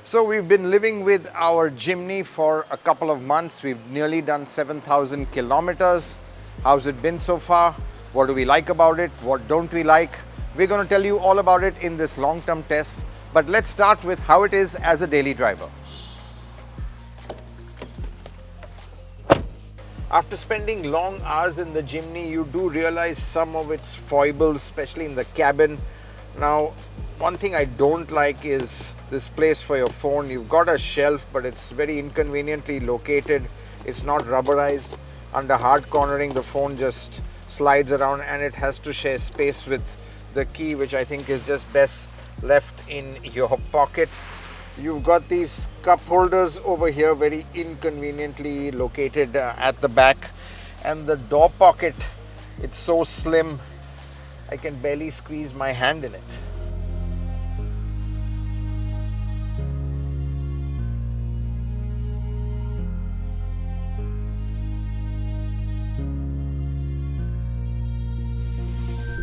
So we've been living with our Jimny for a couple of months. We've nearly done 7,000 kilometers. How's it been so far? What do we like about it? What don't we like? We're going to tell you all about it in this long-term test. But let's start with how it is as a daily driver. After spending long hours in the Jimny, you do realize some of its foibles, especially in the cabin. Now, one thing I don't like is this place for your phone. You've got a shelf, but it's very inconveniently located. It's not rubberized. Under hard cornering, the phone just slides around and it has to share space with the key, which I think is just best left in your pocket. You've got these cup holders over here, very inconveniently located at the back. And the door pocket, it's so slim, I can barely squeeze my hand in it.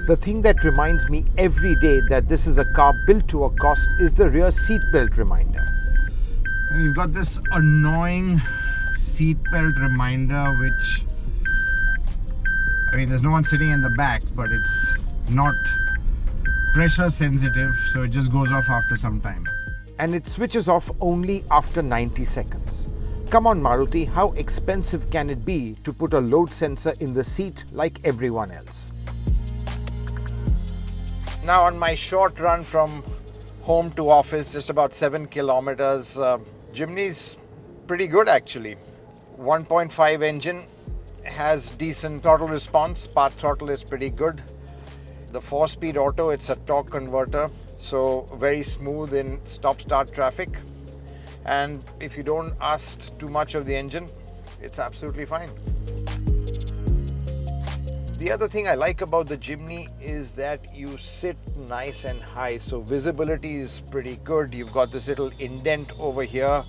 The thing that reminds me every day that this is a car built to a cost is the rear seatbelt reminder. And you've got this annoying seatbelt reminder, which, I mean, there's no one sitting in the back, but it's not pressure sensitive, so it just goes off after some time. And it switches off only after 90 seconds. Come on, Maruti, how expensive can it be to put a load sensor in the seat like everyone else? Now on my short run from home to office, just about 7 kilometers, Jimny's pretty good actually. 1.5 engine has decent throttle response, path throttle is pretty good. The 4-speed auto, it's a torque converter, so very smooth in stop-start traffic. And if you don't ask too much of the engine, it's absolutely fine. The other thing I like about the Jimny is that you sit nice and high, so visibility is pretty good. You've got this little indent over here,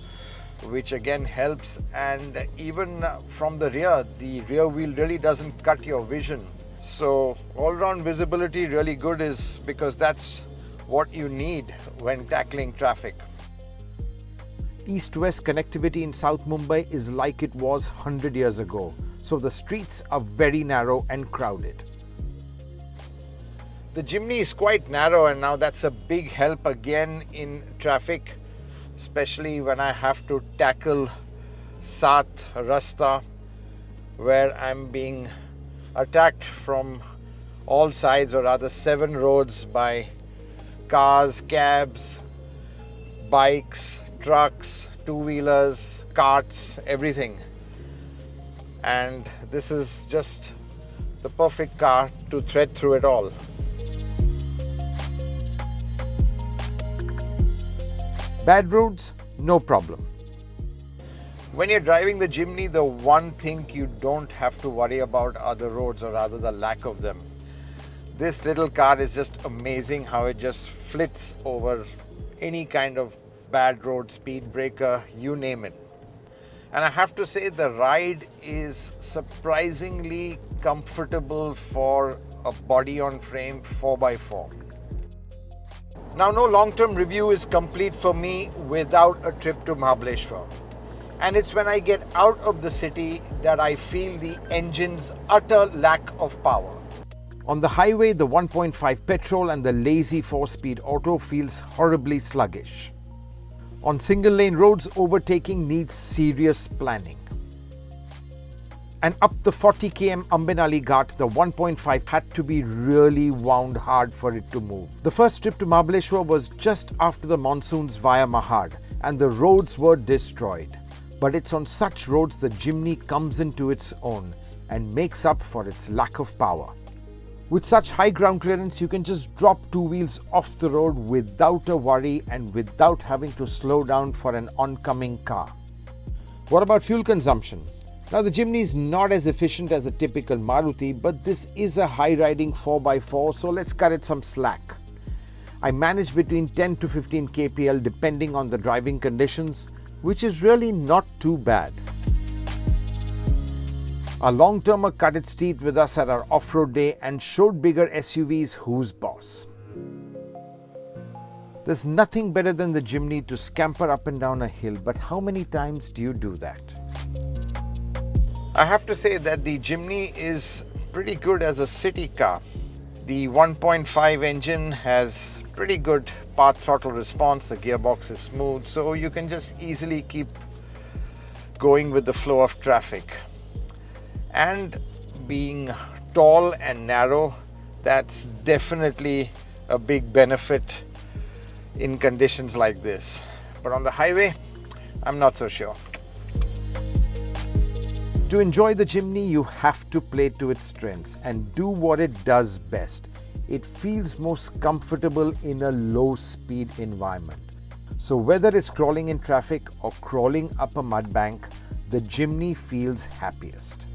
which again helps, and even from the rear wheel really doesn't cut your vision. So all-round visibility really good, is because that's what you need when tackling traffic. East-west connectivity in South Mumbai is like it was 100 years ago. So the streets are very narrow and crowded. The Jimny is quite narrow, and now that's a big help again in traffic, especially when I have to tackle Sat Rasta, where I'm being attacked from all sides, or rather 7 roads, by cars, cabs, bikes, trucks, two-wheelers, carts, everything. And this is just the perfect car to thread through it all. Bad roads, no problem. When you're driving the Jimny, the one thing you don't have to worry about are the roads, or rather the lack of them. This little car is just amazing how it just flits over any kind of bad road, speed breaker, you name it. And I have to say, the ride is surprisingly comfortable for a body-on-frame 4x4. Now, no long-term review is complete for me without a trip to Mahabaleshwar. And it's when I get out of the city that I feel the engine's utter lack of power. On the highway, the 1.5 petrol and the lazy 4-speed auto feels horribly sluggish. On single-lane roads, overtaking needs serious planning. And up the 40 km Ambenali Ghat, the 1.5 had to be really wound hard for it to move. The first trip to Mahabaleshwar was just after the monsoons via Mahad, and the roads were destroyed. But it's on such roads the Jimny comes into its own and makes up for its lack of power. With such high ground clearance, you can just drop 2 wheels off the road without a worry and without having to slow down for an oncoming car. What about fuel consumption? Now, the Jimny is not as efficient as a typical Maruti, but this is a high-riding 4x4, so let's cut it some slack. I manage between 10 to 15 kpl depending on the driving conditions, which is really not too bad. A long-termer cut its teeth with us at our off-road day and showed bigger SUVs who's boss. There's nothing better than the Jimny to scamper up and down a hill, but how many times do you do that? I have to say that the Jimny is pretty good as a city car. The 1.5 engine has pretty good path throttle response, the gearbox is smooth, so you can just easily keep going with the flow of traffic. And being tall and narrow, that's definitely a big benefit in conditions like this. But on the highway, I'm not so sure. To enjoy the Jimny, you have to play to its strengths and do what it does best. It feels most comfortable in a low-speed environment. So whether it's crawling in traffic or crawling up a mud bank, the Jimny feels happiest.